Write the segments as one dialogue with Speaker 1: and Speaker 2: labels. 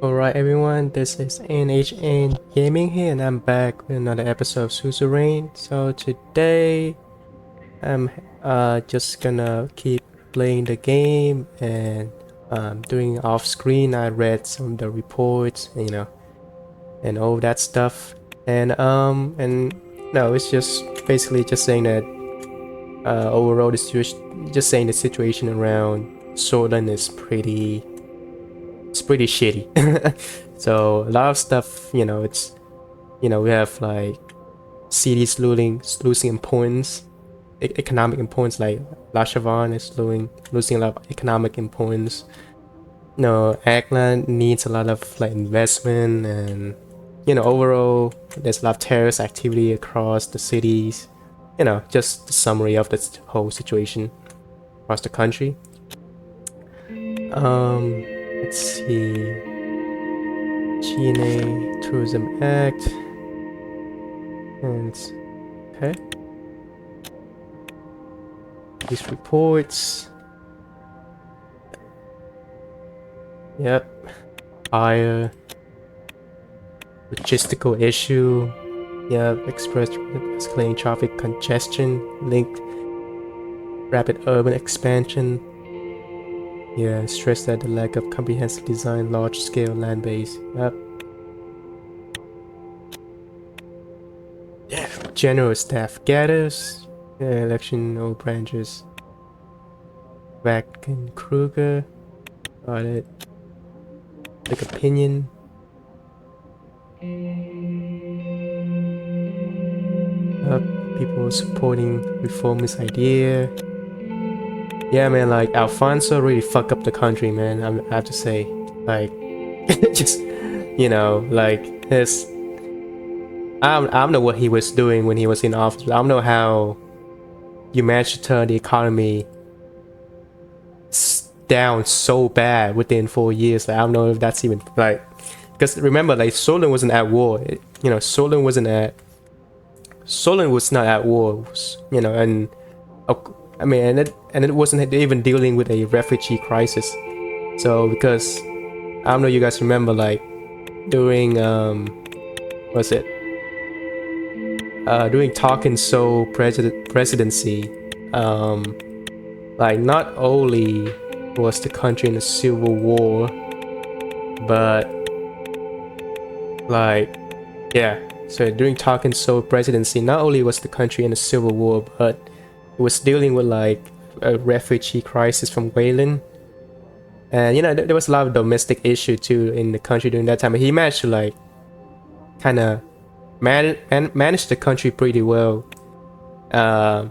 Speaker 1: Alright everyone, this is NHN Gaming here and I'm back with another episode of Suzerain. So today I'm just gonna keep playing the game and doing off screen. I read some of the reports, and all that stuff. And no, it's just basically just saying that overall the situation, just saying the situation around Sordland is pretty shitty. So a lot of stuff, we have like cities losing importance, economic importance. Like Lashavan is losing a lot of economic importance. Agland needs a lot of like investment, and overall there's a lot of terrorist activity across the cities. Just the summary of this whole situation across the country. Let's see. GNA Tourism Act. And okay. These reports. Yep. Fire. Logistical issue. Yep. Express escalating traffic congestion. Linked rapid urban expansion. Yeah, stress that the lack of comprehensive design, large-scale land base. Yep. Yeah. General staff gathers. Yeah, election all branches. Vatican Kruger. Got it. Like opinion. People supporting reformist idea. Yeah, man, like Alphonso really fucked up the country, man. I have to say, like, just like his. I don't know what he was doing when he was in office. I don't know how you managed to turn the economy down so bad within 4 years. Like, I don't know if that's even like, because remember, like Sordland wasn't at war. Sordland was not at war. And. I mean, and it wasn't even dealing with a refugee crisis. So because I don't know, you guys remember, like during during Talking So presidency, like not only was the country in a civil war, but like so during Talking So presidency, not only was the country in a civil war, but it was dealing with like a refugee crisis from Wayland, and there was a lot of domestic issue too in the country during that time. He managed to like kind of manage the country pretty well. I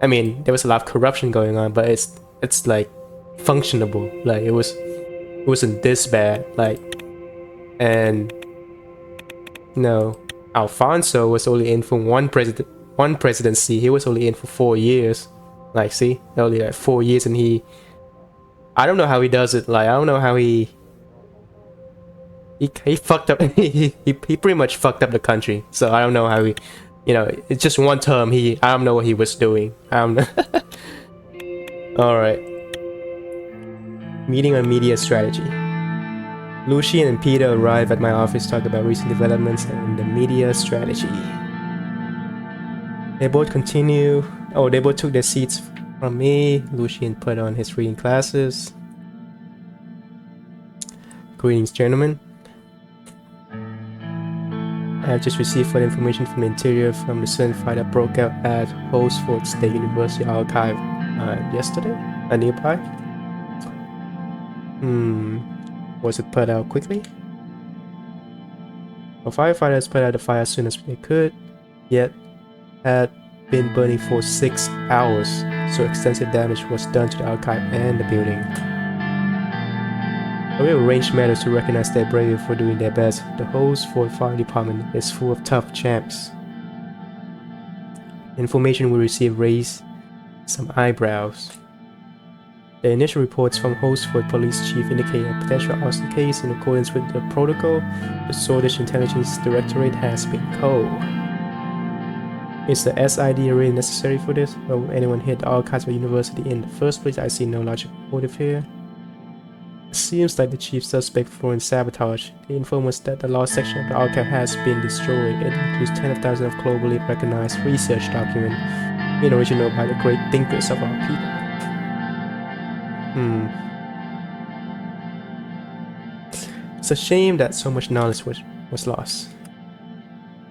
Speaker 1: mean, there was a lot of corruption going on, but it's like functionable. Like it wasn't this bad. Like, and Alfonso was only in for one presidency. He was only in for 4 years. Like, see, only like 4 years, and I don't know how he does it. Like, I don't know how he fucked up. he pretty much fucked up the country. So I don't know how it's just one term. I don't know what he was doing. I don't know. All right. Meeting on media strategy. Lucian and Peter arrive at my office, talk about recent developments and the media strategy. They both took their seats from me. Lucian put on his reading glasses. Greetings, gentlemen. I have just received further information from the interior from the sudden fire that broke out at Holsford State University Archive yesterday, nearby. Was it put out quickly? Well, firefighters put out the fire as soon as they could, yet had been burning for 6 hours, so extensive damage was done to the archive and the building. We arranged matters to recognize their bravery for doing their best. The whole fire department is full of tough champs. Information we received raised some eyebrows. The initial reports from Holsford Police Chief indicate a potential arson case. In accordance with the protocol, the Swedish Intelligence Directorate has been called. Is the SID really necessary for this? Will anyone hit the archives of the university in the first place? I see no logical motive here. Seems like the chief suspect for in sabotage. The info was that the last section of the archive has been destroyed. It includes tens of thousands of globally recognized research documents made original by the great thinkers of our people. It's a shame that so much knowledge was lost.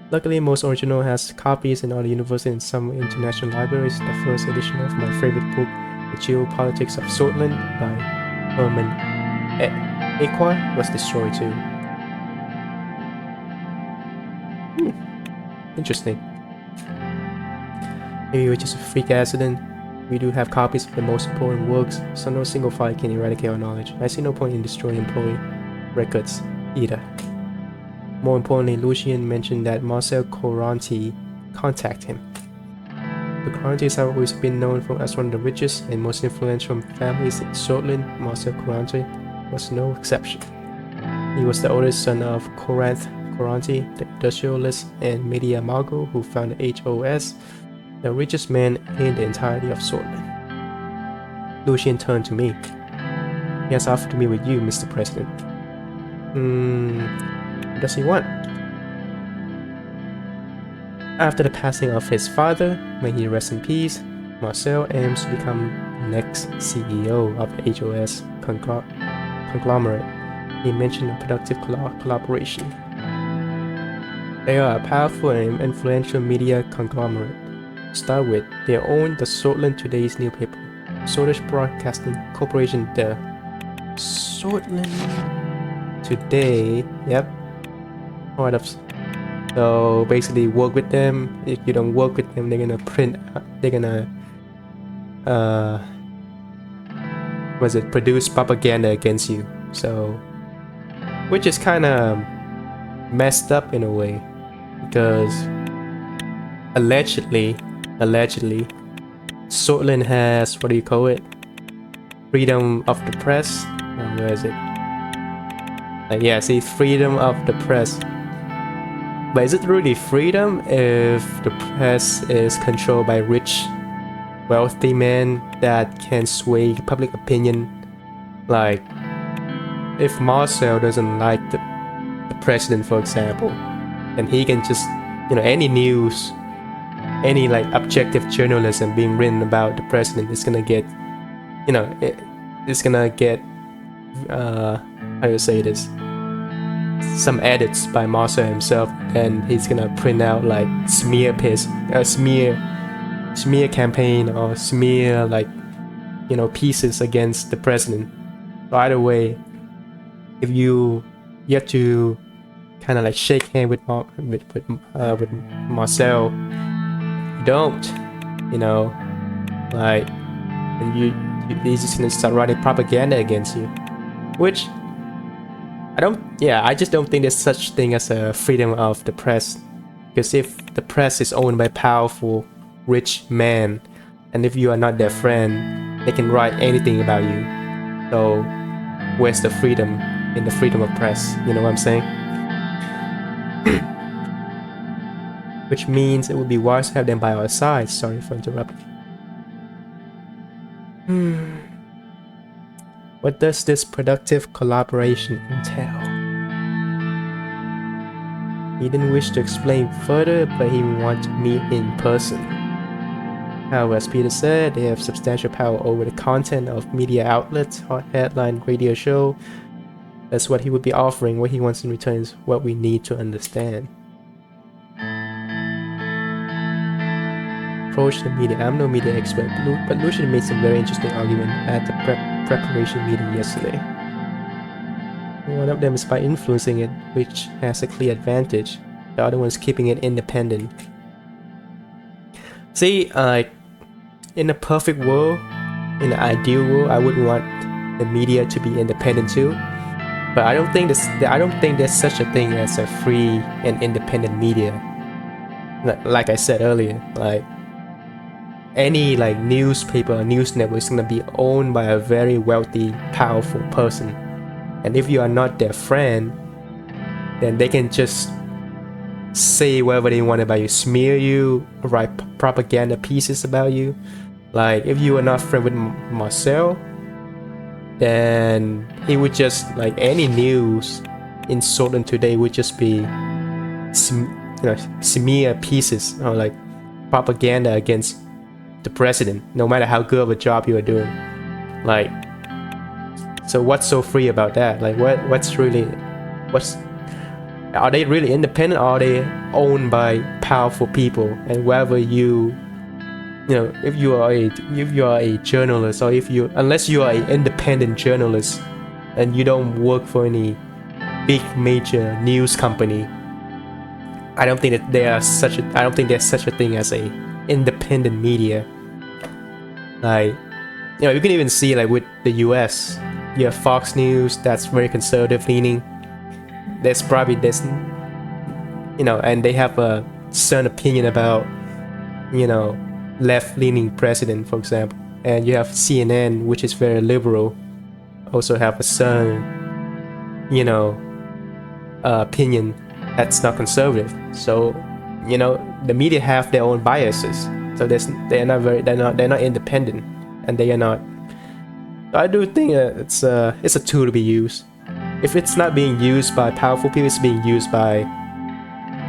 Speaker 1: Luckily, most original has copies in other universities and some international libraries. The first edition of my favorite book, The Geopolitics of Sordland by Herman Equa, was destroyed too. Interesting. Maybe it was just a freak accident. We do have copies of the most important works, so no single file can eradicate our knowledge. I see no point in destroying employee records either. More importantly, Lucien mentioned that Marcel Coranti contacted him. The Corantis have always been known as one of the richest and most influential families in Sordland. Marcel Coranti was no exception. He was the oldest son of Coranti, the industrialist and media mogul who founded HOS, the richest man in the entirety of Sordland. Lucien turned to me. He has offered to meet with you, Mr. President. What does he want? After the passing of his father, may he rest in peace, Marcel aims to become the next CEO of the HOS conglomerate. He mentioned a productive collaboration. They are a powerful and influential media conglomerate. To start with, they own the Sordland Today's newspaper, Swedish Broadcasting Corporation, the Sordland Today, yep. So basically work with them. If you don't work with them, they're gonna produce propaganda against you. So, which is kind of messed up in a way, because allegedly, Sordland has, what do you call it? Freedom of the press. Where is it? Yeah, see, freedom of the press. But is it really freedom if the press is controlled by rich, wealthy men that can sway public opinion? Like, if Marcel doesn't like the president, for example, and he can just, any news, any like objective journalism being written about the president is gonna get, it's gonna get, how do you say this? Some edits by Marcel himself, and he's gonna print out like smear campaign or smear pieces against the president. So either way, if you have to kind of like shake hand with Marcel, you don't, and he's just gonna start writing propaganda against you, which I just don't think there's such thing as a freedom of the press. Because if the press is owned by powerful, rich men, and if you are not their friend, they can write anything about you. So where's the freedom in the freedom of press? You know what I'm saying? Which means it would be wise to have them by our side. Sorry for interrupting. What does this productive collaboration entail? He didn't wish to explain further, but he wanted to meet in person. However, as Peter said, they have substantial power over the content of media outlets, hot headline radio show. That's what he would be offering. What he wants in return is what we need to understand. Approach the media. I'm no media expert, but Lucien made some very interesting argument at the preparation meeting yesterday. One of them is by influencing it, which has a clear advantage. The other one is keeping it independent. See, in a perfect world, in an ideal world, I would want the media to be independent too. But I don't think there's such a thing as a free and independent media. Like I said earlier, any newspaper or news network is gonna be owned by a very wealthy, powerful person. And if you are not their friend, then they can just say whatever they want about you, smear you, write propaganda pieces about you. Like, if you are not friend with Marcel, then he would just, like, any news in Sordland today would just be smear pieces or like propaganda against the president, no matter how good of a job you are doing. Like, so what's so free about that? Like, what's are they really independent, or are they owned by powerful people? And wherever if you are a journalist, or unless you are an independent journalist and you don't work for any big major news company, I don't think there's such a thing as a independent media. Like, you can even see, like, with the US, you have Fox News, that's very conservative leaning. And they have a certain opinion about, left-leaning president, for example. And you have CNN, which is very liberal, also have a certain, opinion that's not conservative. So, the media have their own biases. So they're not independent, and they are not. I do think it's a tool to be used. If it's not being used by powerful people, it's being used by,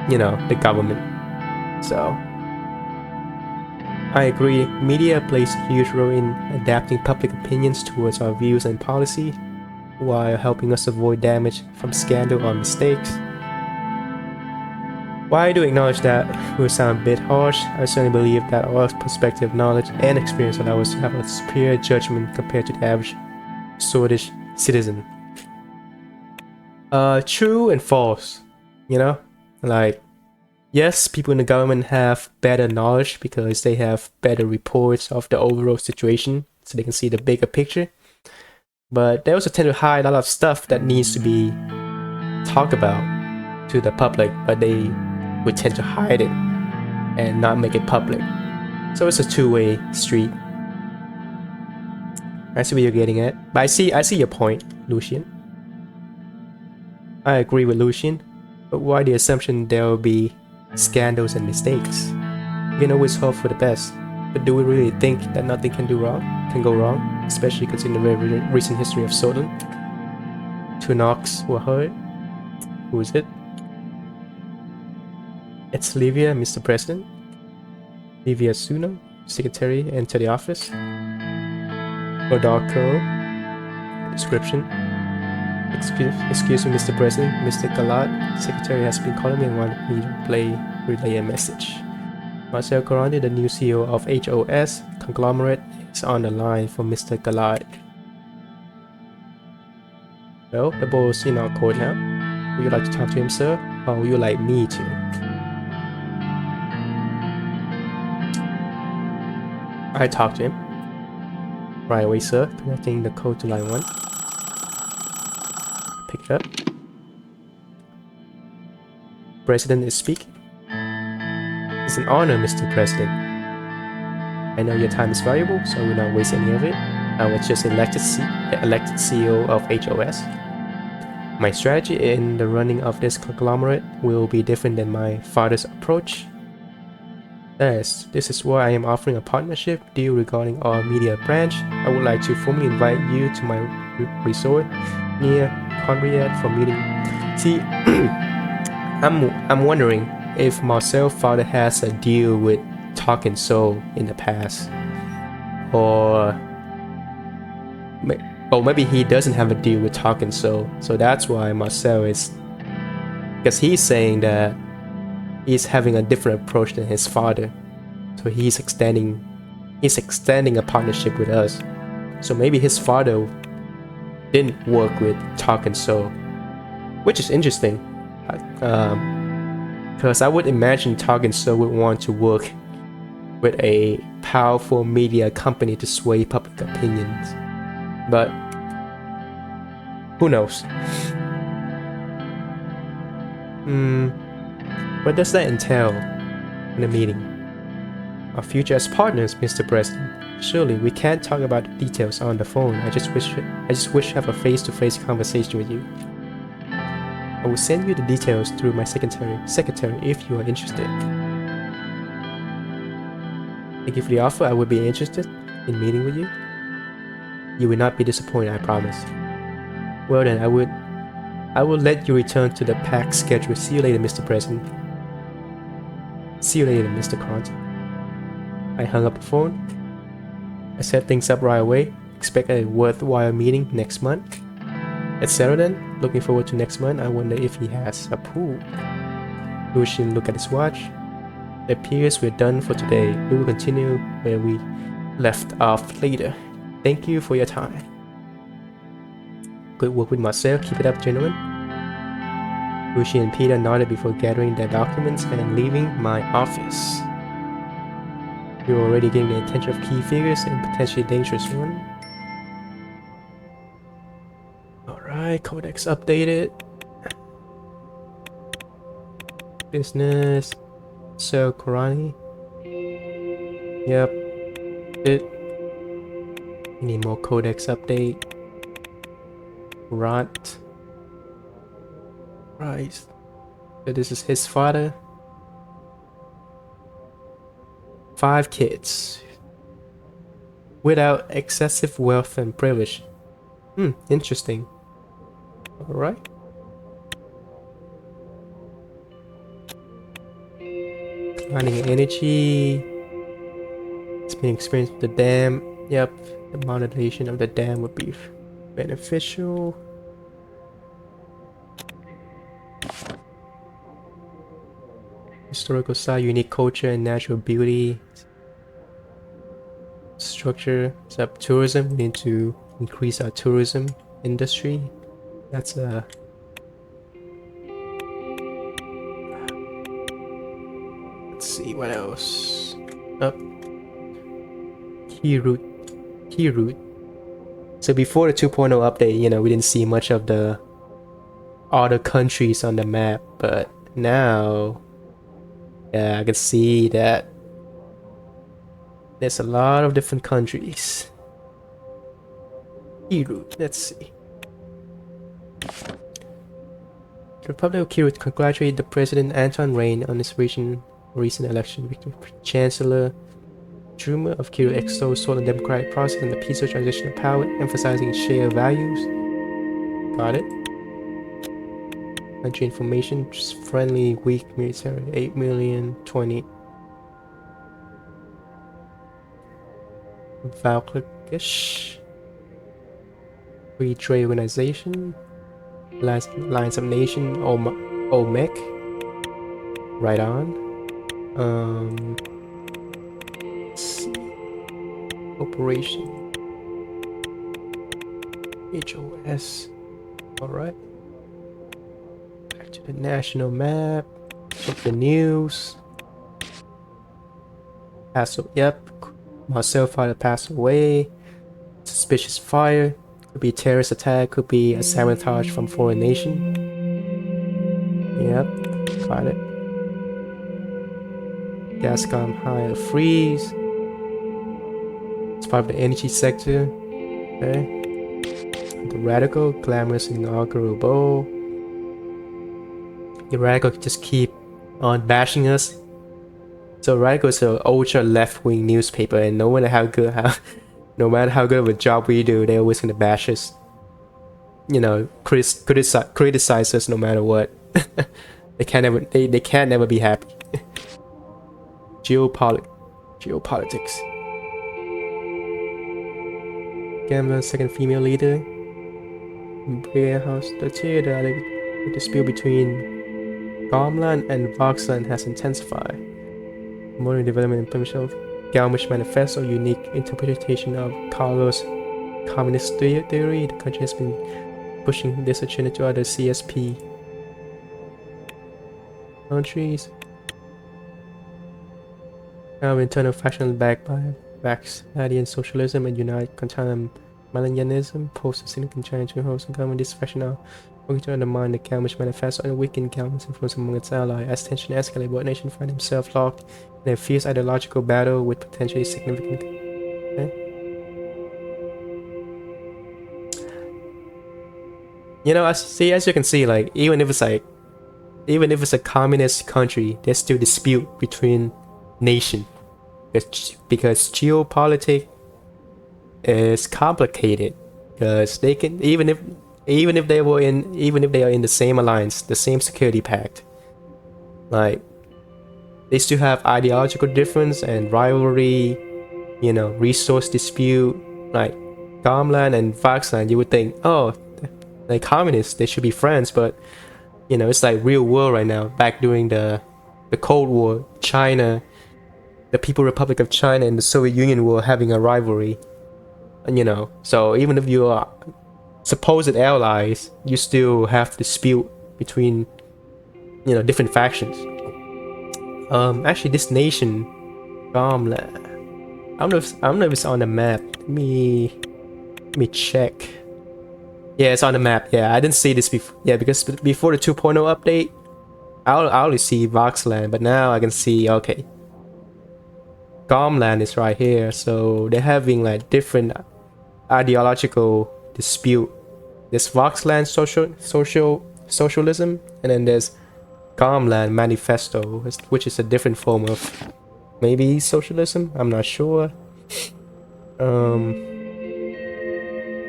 Speaker 1: the government. So I agree. Media plays a huge role in adapting public opinions towards our views and policy, while helping us avoid damage from scandal or mistakes. While I do acknowledge that will sound a bit harsh, I certainly believe that our perspective, knowledge, and experience allow us to have a superior judgment compared to the average sordid citizen. True and false. Like, yes, people in the government have better knowledge because they have better reports of the overall situation, so they can see the bigger picture. But they also tend to hide a lot of stuff that needs to be talked about to the public, but they would tend to hide it and not make it public. So it's a two-way street. I see what you're getting at, but I see your point, Lucian. I agree with Lucian, but why the assumption there will be scandals and mistakes? You can always hope for the best, but do we really think that nothing can go wrong, especially considering the very recent history of Sordland? 2 knocks were heard. Who is it? It's Livia, Mr. President. Livia Suno, Secretary, enter the office. Rodolfo, description. Excuse me, Mr. President. Mr. Galat, Secretary, has been calling me and wanted me to relay a message. Marcel, the new CEO of HOS Conglomerate, is on the line for Mr. Galat. Well, the ball is in our court now. Would you like to talk to him, sir? Or would you like me to? I talked to him. Right away, sir. Connecting the code to line 1. Pick it up. President is speaking. It's an honor, Mr. President. I know your time is valuable, so I will not waste any of it. I was just elected CEO of HOS. My strategy in the running of this conglomerate will be different than my father's approach. This is why I am offering a partnership deal regarding our media branch. I would like to formally invite you to my resort near Conrad for meeting. See, I'm wondering if Marcel's father has a deal with Talking Soul in the past, or maybe he doesn't have a deal with Talking Soul. So that's why Marcel is, because he's saying that he's having a different approach than his father, so he's extending a partnership with us. So maybe his father didn't work with Talking Soul, which is interesting, because I would imagine Talking Soul would want to work with a powerful media company to sway public opinions, but who knows? What does that entail in the meeting? Our future as partners, Mr. President. Surely we can't talk about the details on the phone. I just wish to have a face-to-face conversation with you. I will send you the details through my secretary if you are interested. Thank you for the offer. I would be interested in meeting with you. You will not be disappointed, I promise. Well then, I will let you return to the packed schedule. See you later, Mr. President. See you later, Mr. Grant. I hung up the phone. I set things up right away. Expect a worthwhile meeting next month. Etc. then. Looking forward to next month. I wonder if he has a pool. Lucian looked at his watch. It appears we're done for today. We will continue where we left off later. Thank you for your time. Good work with Marcel. Keep it up, gentlemen. Lucian and Peter nodded before gathering their documents and leaving my office. We were already getting the attention of key figures and potentially dangerous one. Alright, codex updated. Business. So Korani. Yep. It. We need more codex update. Rant. Right. So this is his father. 5 kids. Without excessive wealth and privilege. Interesting. Alright. Mining energy. It's been experienced with the dam. Yep. The modernization of the dam would be beneficial. Historical style, unique culture and natural beauty. Structure. It's up tourism. We need to increase our tourism industry. That's a let's see what else. Up key route. So before the 2.0 update, you know, we didn't see much of the other countries on the map, but now, yeah, I can see that there's a lot of different countries. Key route. Let's see. The Republic of Kira congratulate the President Anton Rain on his recent election victory. Chancellor Druma of Kira extols Sordland democratic process and the peaceful transition of power, emphasizing shared values. Got it. Country information, just friendly, weak military, 8 million, 20. Valklikish. Free trade organization. Alliance of Nation, OMEC. Right on. Let's see. Operation. HOS. Alright. Back to the national map. Check the news. Yep. Marcel father passed away. Suspicious fire. Could be a terrorist attack. Could be a sabotage from foreign nation. Yep. Got it. Gascom high freeze. It's part of the energy sector. Okay. The radical, glamorous inaugural bowl. The radical just keep on bashing us. So radical is an ultra left-wing newspaper, and no matter how good of a job we do, they're always gonna bash us. You know, criticize us no matter what. They can't never be happy. Geopolitics. Gambler, second female leader. Imperial House. The dispute between Garmland and Voxland has intensified. Modern development implementation of Galmish Manifesto, unique interpretation of Carlos' communist theory. The country has been pushing this agenda to other CSP countries. Internal faction backed by Vaxadian socialism and unite contra Malinianism. Post Silicon China to host and government this faction now working to undermine the Galmish Manifesto and weaken Galmish influence among its allies. As tension escalates, both nations find themselves locked in a fierce ideological battle with potentially significant. Okay. You know, as you can see, like even if it's a communist country, there's still dispute between nation because geopolitics is complicated because they can even if they are in the same alliance, the same security pact, like they still have ideological difference and rivalry, resource dispute. Like Garmland and Voxland, you would think, oh, like communists, they should be friends, but it's like real world right now. Back during the Cold War, China, the People Republic of China and the Soviet Union were having a rivalry. And so even if you are supposed allies, you still have dispute between different factions. Actually, this nation, Garmland, I don't know if it's on the map. Let me check. Yeah, it's on the map. Yeah, I didn't see this before. Yeah, because before the 2.0 update, I only see Voxland, but now I can see, okay, Garmland is right here. So they're having like different ideological dispute. There's Voxland socialism, and then there's Garmland manifesto, which is a different form of maybe socialism. I'm not sure.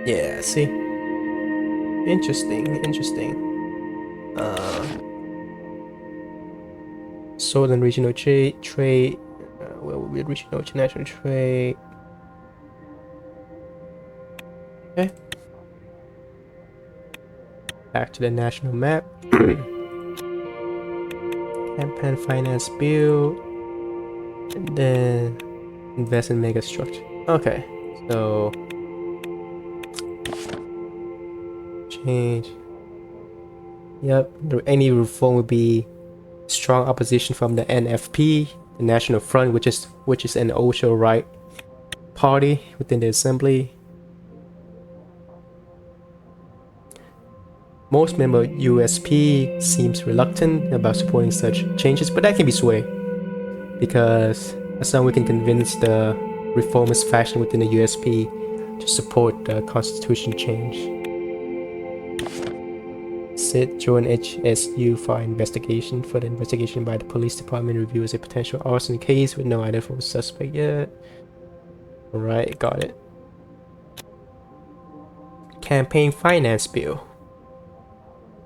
Speaker 1: Yeah, see, interesting. Sordland regional trade. Where will be regional international trade? Okay. Back to the national map. Campaign finance bill. And then invest in mega structure. Okay, so change. Yep, any reform would be strong opposition from the NFP, the National Front, which is an ultra right party within the assembly. Most member USP seems reluctant about supporting such changes, but that can be swayed because as long as we can convince the reformist faction within the USP to support the constitution change. Sid join HSU for investigation. For the investigation by the police department reviews a potential arson case with no identifiable suspect yet. Alright, got it. Campaign finance bill.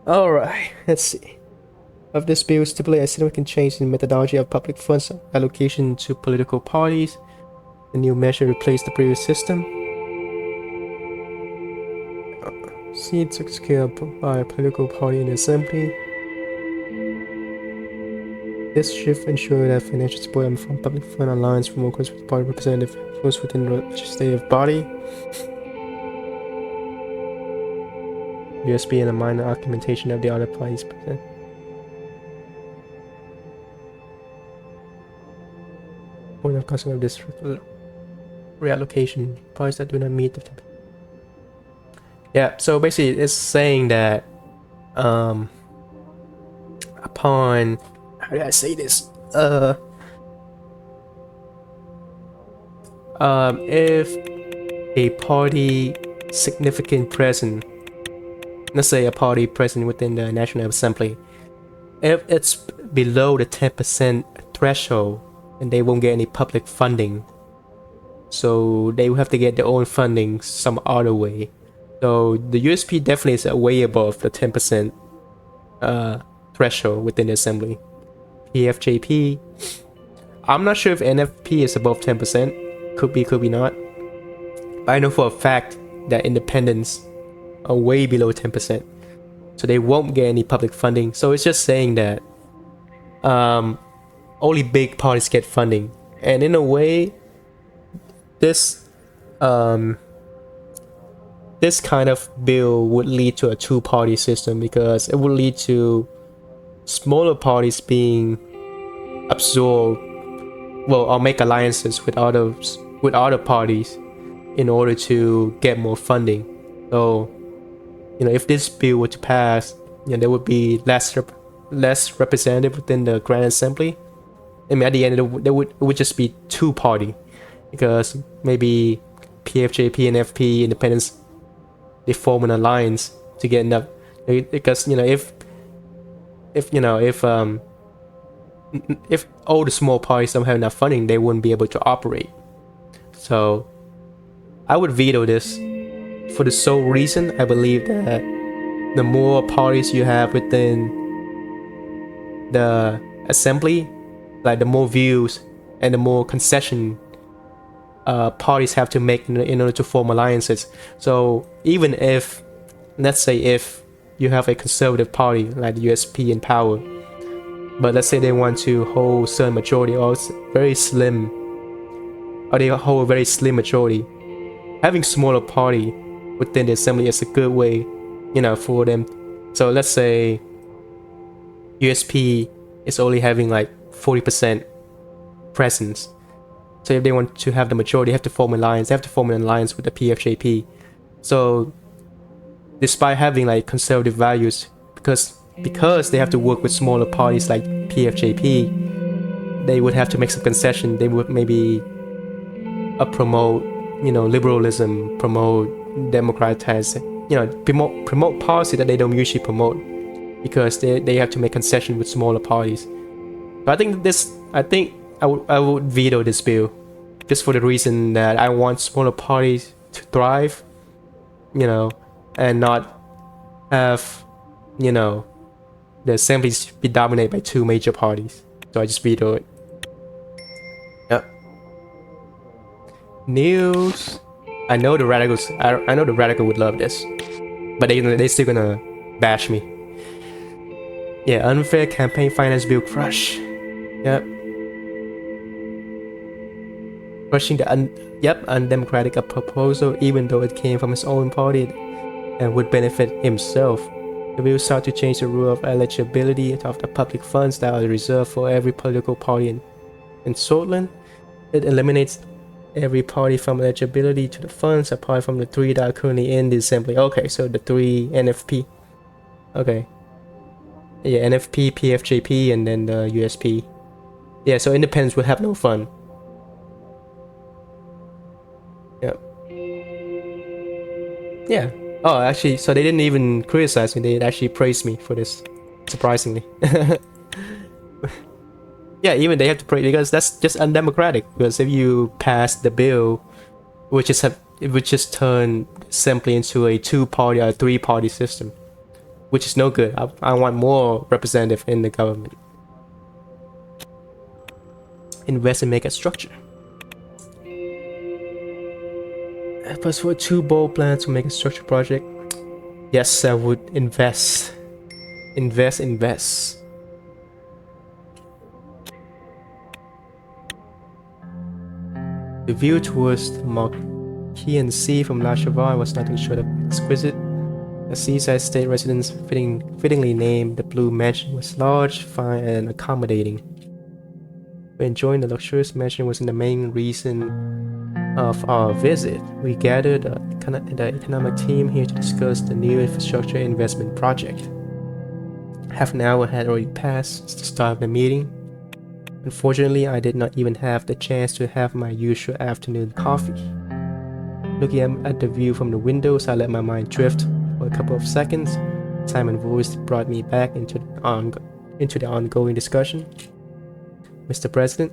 Speaker 1: Alright, let's see. Of this bill stipulate a significant change in methodology of public funds allocation to political parties. The new measure replaced the previous system. Seats secured by a political party in the assembly. This shift ensured that financial support from public fund alliance from workers with party representative was within the legislative body. USB and a minor augmentation of the other parties present. Point of concept of this reallocation parties that do not meet the so basically it's saying that upon, how do I say this, if a party significant present, let's say a party present within the National Assembly, if it's below the 10% threshold, and they won't get any public funding, so they will have to get their own funding some other way. So the USP definitely is way above the 10% threshold within the assembly. PFJP, I'm not sure if NFP is above 10%. Could be, could be not. But I know for a fact that independents are way below 10%. So they won't get any public funding. So it's just saying that only big parties get funding. And in a way, this kind of bill would lead to a two-party system, because it would lead to smaller parties being absorbed, well, or make alliances with other parties in order to get more funding. So, if this bill were to pass, there would be less representative within the Grand Assembly. I mean, at the end, it would just be two-party, because maybe PFJP and FP independents, they form an alliance to get enough, because if all the small parties don't have enough funding, they wouldn't be able to operate. So I would veto this for the sole reason I believe that the more parties you have within the assembly, like the more views and the more concession parties have to make in order to form alliances. So even if, let's say, if you have a conservative party like the USP in power, but let's say they want to hold certain majority or very slim, or they hold a very slim majority, having smaller party within the assembly is a good way, for them. So let's say USP is only having like 40% presence. So if they want to have the majority, they have to form an alliance. They have to form an alliance with the PFJP. So despite having like conservative values, because they have to work with smaller parties like PFJP, they would have to make some concession. They would maybe promote, liberalism, promote democratizing, promote policy that they don't usually promote, because they have to make concession with smaller parties. But I think I would veto this bill, just for the reason that I want smaller parties to thrive, and not have, the assemblies be dominated by two major parties. So I just veto it. Yep. News. I know the radicals. I know the radical would love this, but they still gonna bash me. Yeah, unfair campaign finance bill crush. Yep. Crushing the undemocratic proposal, even though it came from his own party and would benefit himself. The bill sought to change the rule of eligibility of the public funds that are reserved for every political party in Sordland. It eliminates every party from eligibility to the funds apart from the three that are currently in the assembly. Okay, so the three NFP. Okay. Yeah, NFP, PFJP, and then the USP. Yeah, so independents will have no fun. Yep. Yeah. Oh, actually, so they didn't even criticize me. They actually praised me for this, surprisingly. Yeah, even they have to praise, because that's just undemocratic. Because if you pass the bill, it would just turn simply into a two-party or three-party system, which is no good. I want more representative in the government. Invest and make a structure. But for two bold plans to make a structure project, yes, I would invest. The view towards the Marquean Sea from La Cheval was nothing short of exquisite. The seaside state residence, fittingly named the Blue Mansion, was large, fine, and accommodating. But enjoying the luxurious mansion was the main reason of our visit. We gathered the economic team here to discuss the new infrastructure investment project. Half an hour had already passed since the start of the meeting. Unfortunately, I did not even have the chance to have my usual afternoon coffee. Looking at the view from the windows, I let my mind drift for a couple of seconds. Simon's voice brought me back into the ongoing discussion. Mr. President,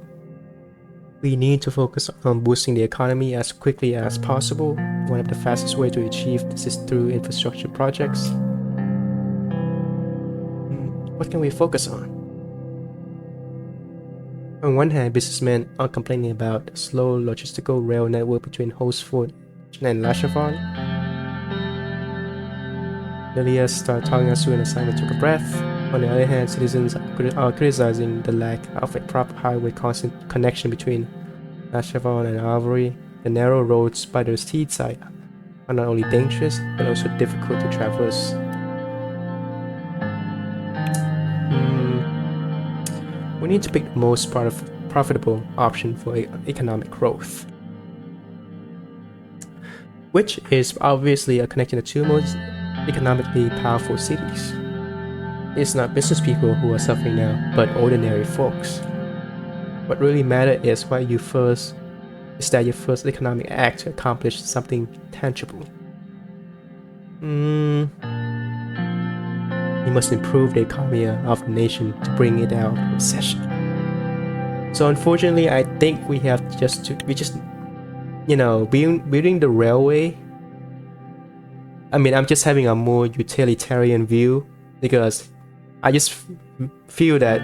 Speaker 1: we need to focus on boosting the economy as quickly as possible. One of the fastest ways to achieve this is through infrastructure projects. What can we focus on? On one hand, businessmen are complaining about the slow logistical rail network between Holsford and La Cheval. Lilia started talking us through, and Simon took a breath. On the other hand, citizens are criticizing the lack of a proper highway connection between La Cheval and Avery. The narrow roads by the seaside are not only dangerous, but also difficult to traverse. We need to pick the most profitable option for economic growth, which is obviously connecting the two most economically powerful cities. It's not business people who are suffering now, but ordinary folks. What really matters is your first economic act to accomplish something tangible. We must improve the economy of the nation to bring it out of recession. So unfortunately, I think we just you know, building the railway. I mean, I'm just having a more utilitarian view because I just feel that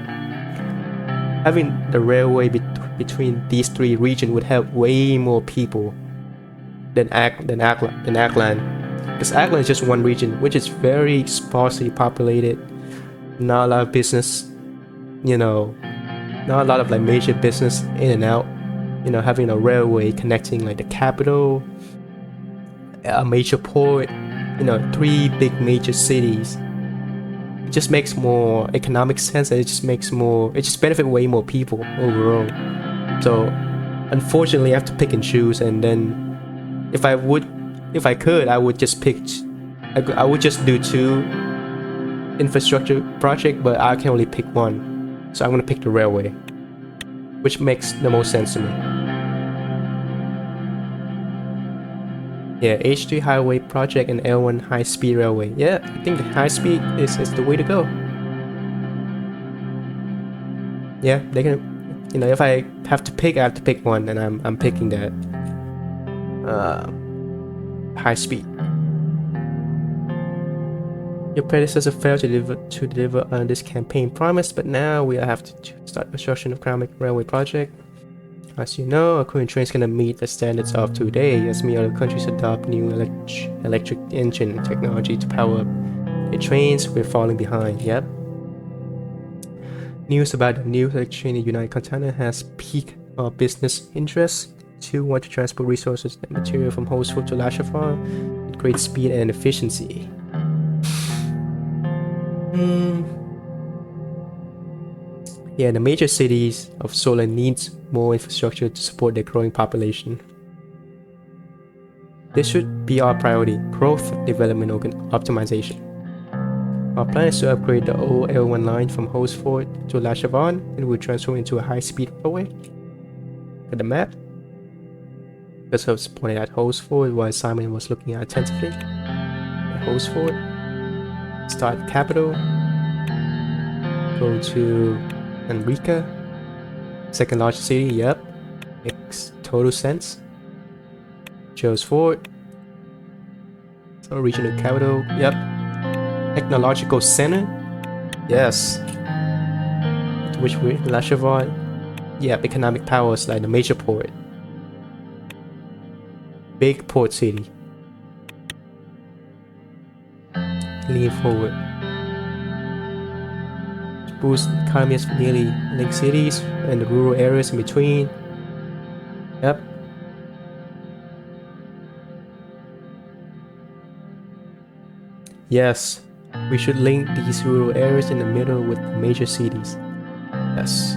Speaker 1: having the railway between these three regions would help way more people than Aklan. Because Aklan is just one region, which is very sparsely populated, not a lot of business, you know, not a lot of like major business in and out. You know, having a railway connecting like the capital, a major port, you know, three big major cities. It just makes more economic sense, and it just benefit way more people overall. So unfortunately I have to pick and choose, and then if I could, I would just I would just do two infrastructure project, but I can only pick one. So I'm gonna pick the railway, which makes the most sense to me. Yeah, H3 highway project and L1 high-speed railway. Yeah, I think the high-speed is the way to go. Yeah, they can, you know, if I have to pick, I have to pick one, and I'm picking that high-speed. Your predecessor failed to deliver on this campaign promise, but now we have to start construction of economic railway project. As you know, our current trains cannot meet the standards of today, as many other countries adopt new electric engine technology to power up their trains. We're falling behind. Yep. News about the new electric train in the United Continent has piqued our business interest. To want to transport resources and material from Holsford to Lachapelle with great speed and efficiency. Yeah, the major cities of Sordland needs more infrastructure to support their growing population. This should be our priority: growth, development, optimization. Our plan is to upgrade the old L1 line from Holsford to Lachapelle, and we'll transform into a high-speed railway. Look at the map. Because I was pointing at Holsford while Simon was looking at attentively. At Holsford. Start capital. Go to Enrica. Second largest city, yep. Makes total sense. Joe's Fort. So regional capital, yep. Technological center, yes. Which we Lachapelle, yep. Economic powers like the major port. Big port city. Lean forward. Boost economies of nearly linked cities and the rural areas in between. Yep. Yes, we should link these rural areas in the middle with the major cities. Yes.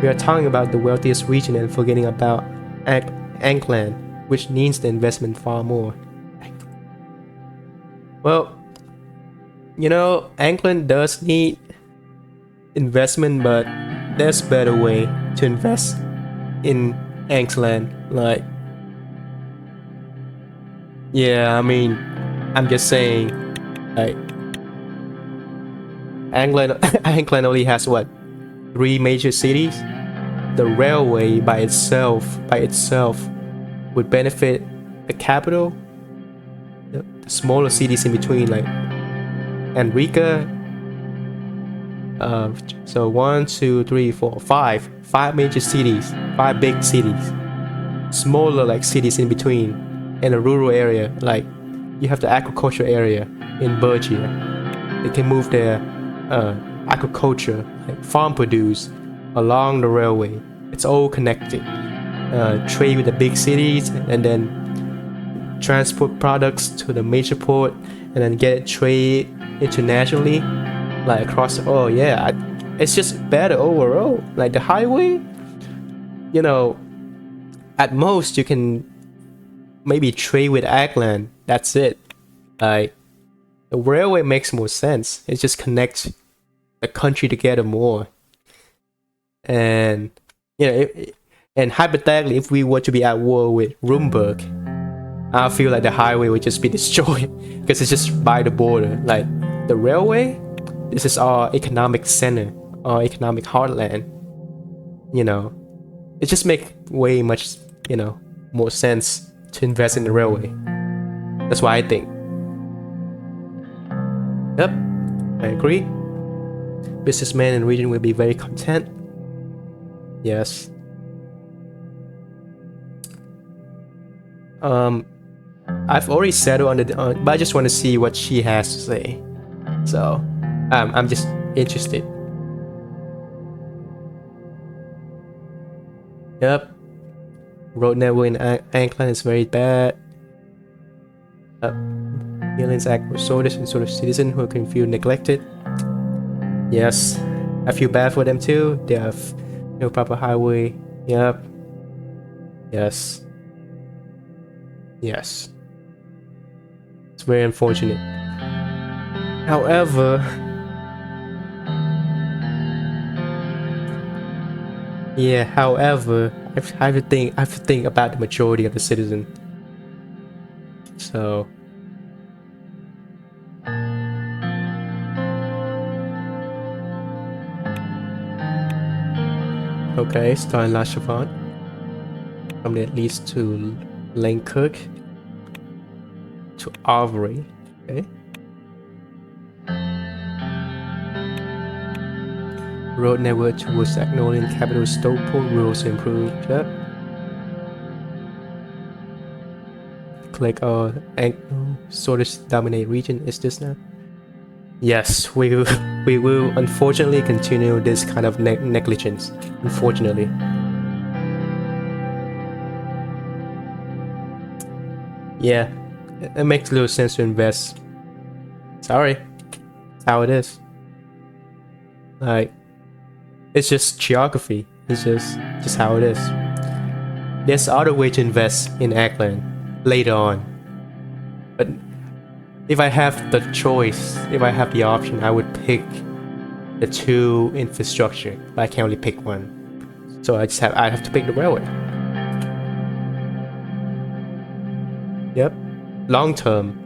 Speaker 1: We are talking about the wealthiest region and forgetting about Ankland, which needs the investment far more. Well, you know, Ankland does need investment, but there's a better way to invest in Ankland. Like, yeah, I mean, I'm just saying, like, Ankland only has what, 3 major cities? The railway by itself would benefit the capital, the smaller cities in between, like Enrica. So 1, 2, 3, 4, 5 major cities, 5 big cities, smaller like cities in between, and a rural area. Like you have the agriculture area in Bergia. They can move their agriculture, like farm produce, along the railway. It's all connected. Trade with the big cities, and then transport products to the major port, and then get it trade internationally, like across. Oh yeah, it's just better overall. Like the highway, you know, at most you can maybe trade with Ackland. That's it. Like the railway makes more sense. It just connects the country together more. And you know, and hypothetically, if we were to be at war with Rumburg, I feel like the highway would just be destroyed because it's just by the border. Like the railway, this is our economic center, our economic heartland. You know, it just makes way much, you know, more sense to invest in the railway. That's what I think. Yep, I agree. Businessmen in the region will be very content. Yes. I've already settled on the, but I just want to see what she has to say. So, I'm just interested. Yep. Road network in Ankland is very bad. Millions act for soldiers and sort of citizens who can feel neglected. Yes, I feel bad for them too. They have no proper highway. Yep. Yes. Yes. It's very unfortunate. However, yeah. However, I have to think about the majority of the citizen. So. Okay, starting La Chavant. From there it leads to Langkirk to Avery. Okay. Road network towards the Agnolian capital Stockport will also improve. Yep. Click sort of dominate region. Is this now? Yes, we will unfortunately continue this kind of negligence. Unfortunately. Yeah, it makes little sense to invest. Sorry, that's how it is. Like, it's just geography. It's just how it is. There's other way to invest in Ackland later on. But if I have the choice, if I have the option, I would pick the two infrastructure. But I can only pick one. So I have to pick the railway. Yep. Long term.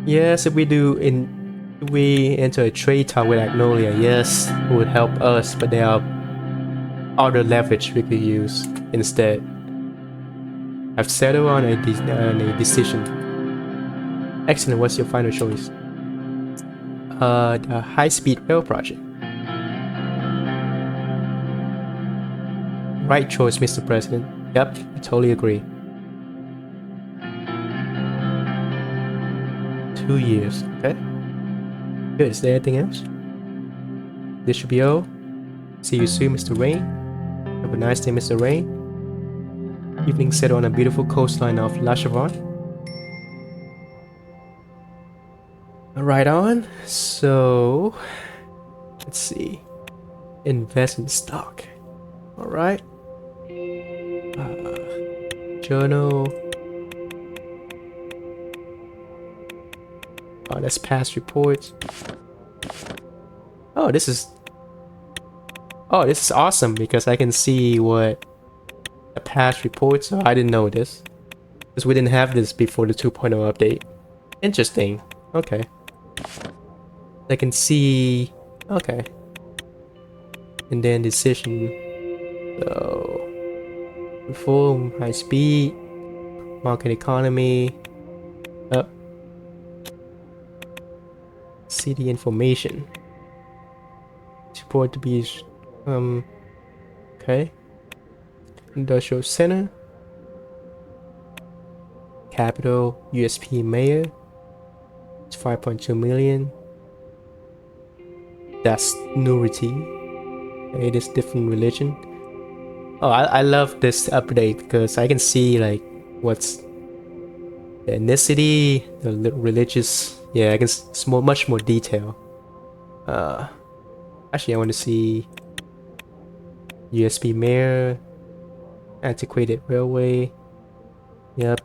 Speaker 1: Yes, if we enter a trade talk with Agnolia, yes, it would help us, but there are other leverage we could use instead. I've settled on a decision. Excellent, what's your final choice? The high-speed rail project. Right choice, Mr. President. Yep, I totally agree. 2 years, okay. Good, is there anything else? This should be all. See you soon, Mr. Rain. Have a nice day, Mr. Rain. Evening set on a beautiful coastline of La Chavant. Right on. So, let's see. Invest in stock. Alright. Journal. Oh, that's past reports. Oh, this is awesome because I can see what the past reports are. I didn't know this because we didn't have this before the 2.0 update. Interesting. Okay. I can see. Okay. And then decision. So reform, high speed, market economy. Up. City information. Support to be okay. Industrial center. Capital USP mayor. It's 5.2 million. That's Nurity. It is different religion. Oh, I love this update because I can see like what's the ethnicity, the religious. Yeah, I can much more detail. Actually, I want to see USB mayor, antiquated railway. Yep.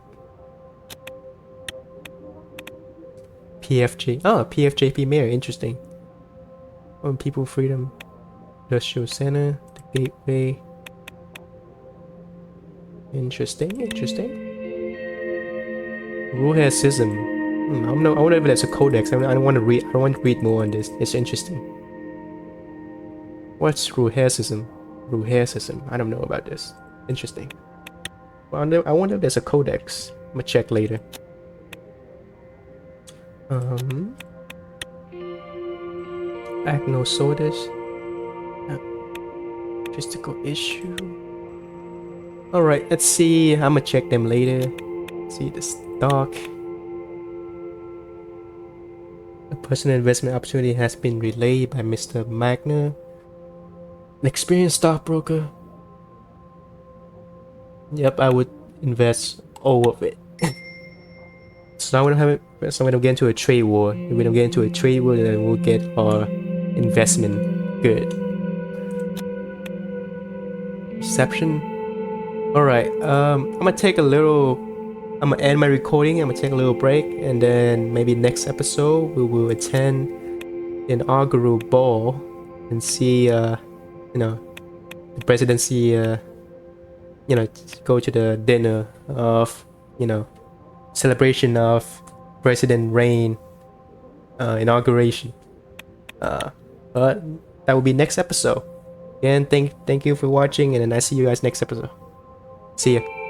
Speaker 1: PFJ. Oh, PFJP mayor. Interesting. On people freedom. Industrial center. The gateway. Interesting. Interesting. Rule has system. I wonder if that's a codex. I don't want to read. I don't want to read more on this. It's interesting. What's Ruhaism? Ruhaism. I don't know about this. Interesting. I wonder if there's a codex. I'm gonna check later. Agnosodas. Logistical issue. Alright, let's see. I'm gonna check them later. See the stock. A personal investment opportunity has been relayed by Mr. Magner, an experienced stockbroker. Yep, I would invest all of it. So now we don't have it. So we don't get into a trade war. If we don't get into a trade war, then we'll get our investment good. Reception. Alright, I'm gonna take a little. I'm gonna end my recording. I'm gonna take a little break, and then maybe next episode we will attend an inaugural ball and see, you know, the presidency. You know, go to the dinner of, you know, celebration of President Reign inauguration. But that will be next episode. Again, thank you for watching, and then I see you guys next episode. See ya.